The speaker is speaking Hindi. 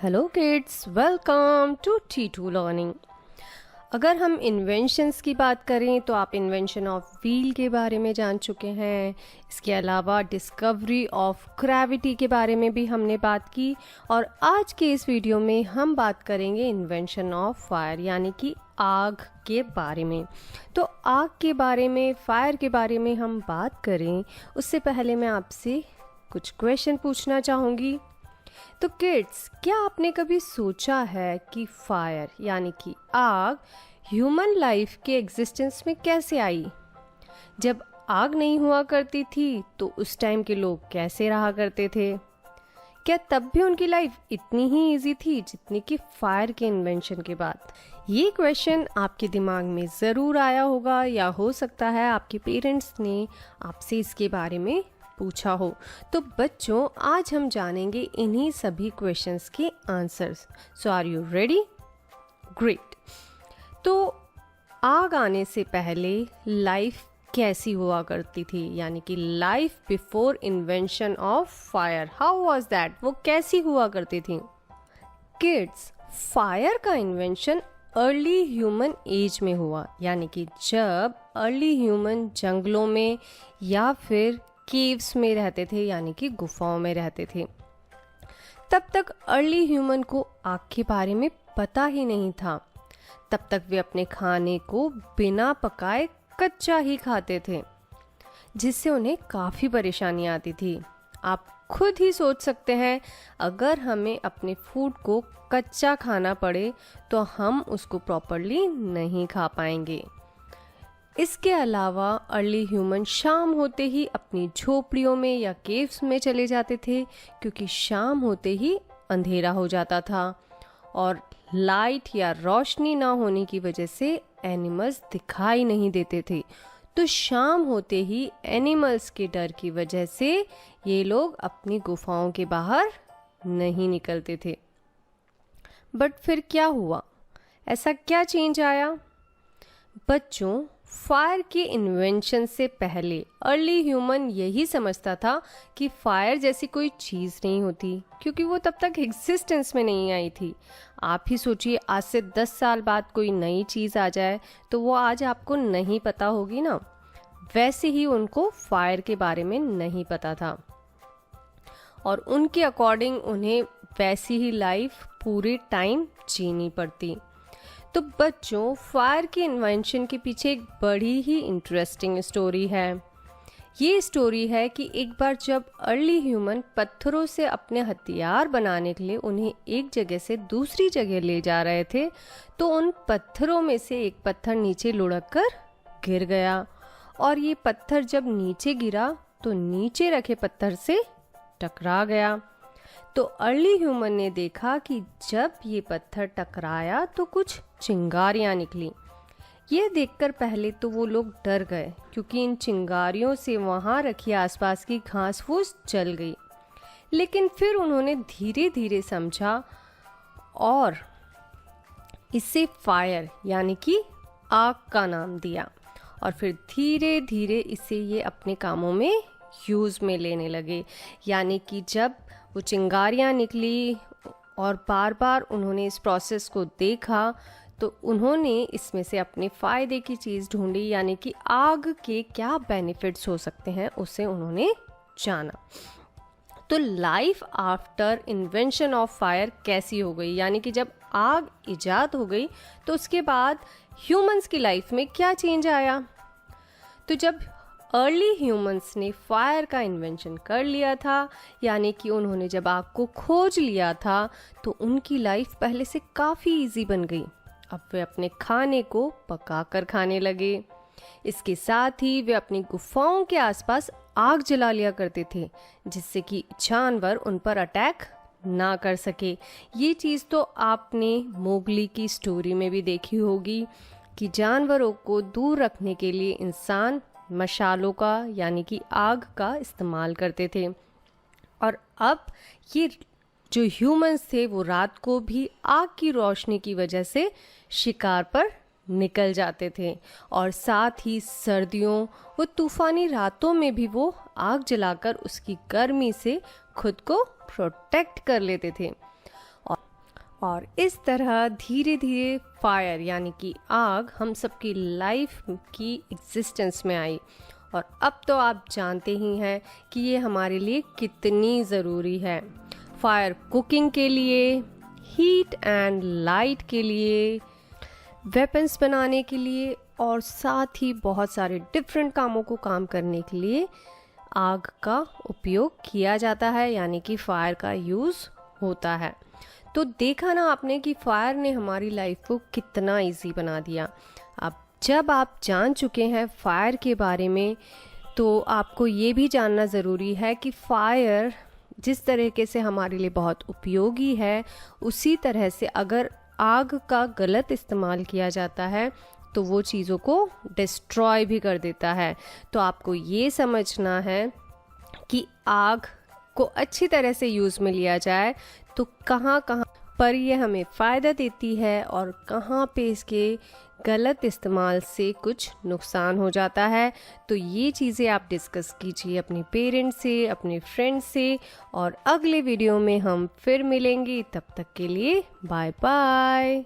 Hello kids, welcome to T2 learning. अगर हम इन्वेंशंस की बात करें तो आप इन्वेंशन ऑफ व्हील के बारे में जान चुके हैं। इसके अलावा डिस्कवरी ऑफ ग्रेविटी के बारे में भी हमने बात की और आज के इस वीडियो में हम बात करेंगे इन्वेंशन ऑफ फायर यानी कि आग के बारे में। तो आग के बारे में, फायर के बारे में हम बात करें उससे पहले मैं आपसे कुछ क्वेश्चन पूछना चाहूँगी। तो किड्स, क्या आपने कभी सोचा है कि फायर यानी कि आग ह्यूमन लाइफ के एग्जिस्टेंस में कैसे आई? जब आग नहीं हुआ करती थी तो उस टाइम के लोग कैसे रहा करते थे? क्या तब भी उनकी लाइफ इतनी ही इजी थी जितनी कि फायर के इन्वेंशन के बाद? ये क्वेश्चन आपके दिमाग में ज़रूर आया होगा या हो सकता है आपके पेरेंट्स ने आपसे इसके बारे में पूछा हो। तो बच्चों, आज हम जानेंगे इन्हीं सभी क्वेश्चंस के answers. So are you ready? Great. तो आग आने से पहले लाइफ कैसी हुआ करती थी, यानी कि life before invention of fire, how was that? वो कैसी हुआ करती थी? किड्स, फायर का इन्वेंशन अर्ली ह्यूमन एज में हुआ, यानी कि जब अर्ली ह्यूमन जंगलों में या फिर केव्स में रहते थे, यानी कि गुफाओं में रहते थे। तब तक अर्ली ह्यूमन को आग के बारे में पता ही नहीं था। तब तक वे अपने खाने को बिना पकाए कच्चा ही खाते थे, जिससे उन्हें काफ़ी परेशानी आती थी। आप खुद ही सोच सकते हैं, अगर हमें अपने फूड को कच्चा खाना पड़े तो हम उसको प्रॉपरली नहीं खा पाएंगे। इसके अलावा अर्ली ह्यूमन शाम होते ही अपनी झोपड़ियों में या केव्स में चले जाते थे, क्योंकि शाम होते ही अंधेरा हो जाता था और लाइट या रोशनी ना होने की वजह से एनिमल्स दिखाई नहीं देते थे। तो शाम होते ही एनिमल्स के डर की वजह से ये लोग अपनी गुफाओं के बाहर नहीं निकलते थे। बट फिर क्या हुआ? ऐसा क्या चेंज आया? बच्चों, फायर के इन्वेंशन से पहले अर्ली ह्यूमन यही समझता था कि फायर जैसी कोई चीज़ नहीं होती, क्योंकि वो तब तक एग्जिस्टेंस में नहीं आई थी। आप ही सोचिए, आज से 10 साल बाद कोई नई चीज़ आ जाए तो वो आज आपको नहीं पता होगी ना। वैसे ही उनको फायर के बारे में नहीं पता था और उनके अकॉर्डिंग उन्हें वैसी ही लाइफ पूरे टाइम जीनी पड़ती। तो बच्चों, फायर के इन्वेंशन के पीछे एक बड़ी ही इंटरेस्टिंग स्टोरी है। ये स्टोरी है कि एक बार जब अर्ली ह्यूमन पत्थरों से अपने हथियार बनाने के लिए उन्हें एक जगह से दूसरी जगह ले जा रहे थे, तो उन पत्थरों में से एक पत्थर नीचे लुढ़क कर गिर गया और ये पत्थर जब नीचे गिरा तो नीचे रखे पत्थर से टकरा गया। तो अर्ली ह्यूमन ने देखा कि जब ये पत्थर टकराया तो कुछ चिंगारियाँ निकली। ये देखकर पहले तो वो लोग डर गए, क्योंकि इन चिंगारियों से वहाँ रखी आसपास की घास फूस जल गई। लेकिन फिर उन्होंने धीरे धीरे समझा और इसे फायर यानी कि आग का नाम दिया और फिर धीरे धीरे इसे ये अपने कामों में यूज़ में लेने लगे। यानी कि जब वो चिंगारियाँ निकली और बार बार उन्होंने इस प्रोसेस को देखा तो उन्होंने इसमें से अपने फ़ायदे की चीज़ ढूंढी, यानी कि आग के क्या बेनिफिट्स हो सकते हैं उसे उन्होंने जाना। तो life after invention of fire कैसी हो गई, यानी कि जब आग इजाद हो गई तो उसके बाद ह्यूमंस की लाइफ में क्या चेंज आया? तो जब अर्ली ह्यूमंस ने फायर का इन्वेंशन कर लिया था, यानी कि उन्होंने जब आग को खोज लिया था, तो उनकी लाइफ पहले से काफ़ी इजी बन गई। अब वे अपने खाने को पकाकर खाने लगे। इसके साथ ही वे अपनी गुफाओं के आसपास आग जला लिया करते थे, जिससे कि जानवर उन पर अटैक ना कर सके। ये चीज़ तो आपने मोगली की स्टोरी में भी देखी होगी कि जानवरों को दूर रखने के लिए इंसान मशालों का यानी कि आग का इस्तेमाल करते थे। और अब ये जो ह्यूमंस थे वो रात को भी आग की रोशनी की वजह से शिकार पर निकल जाते थे और साथ ही सर्दियों व तूफ़ानी रातों में भी वो आग जलाकर उसकी गर्मी से खुद को प्रोटेक्ट कर लेते थे। और और इस तरह धीरे धीरे फायर यानी कि आग हम सबकी लाइफ की एग्जिस्टेंस में आई। और अब तो आप जानते ही हैं कि ये हमारे लिए कितनी ज़रूरी है। फायर कुकिंग के लिए, हीट एंड लाइट के लिए, वेपन्स बनाने के लिए और साथ ही बहुत सारे डिफरेंट कामों को काम करने के लिए आग का उपयोग किया जाता है, यानी कि फायर का यूज़ होता है। तो देखा ना आपने कि फायर ने हमारी लाइफ को कितना इजी बना दिया। अब जब आप जान चुके हैं फायर के बारे में, तो आपको ये भी जानना ज़रूरी है कि फायर जिस तरीके से हमारे लिए बहुत उपयोगी है, उसी तरह से अगर आग का गलत इस्तेमाल किया जाता है तो वो चीज़ों को डिस्ट्रॉय भी कर देता है। तो आपको ये समझना है कि आग को अच्छी तरह से यूज़ में लिया जाए तो कहाँ कहाँ पर ये हमें फ़ायदा देती है और कहाँ पे इसके गलत इस्तेमाल से कुछ नुकसान हो जाता है। तो ये चीज़ें आप डिस्कस कीजिए अपने पेरेंट्स से, अपने फ्रेंड्स से, और अगले वीडियो में हम फिर मिलेंगे। तब तक के लिए बाय बाय।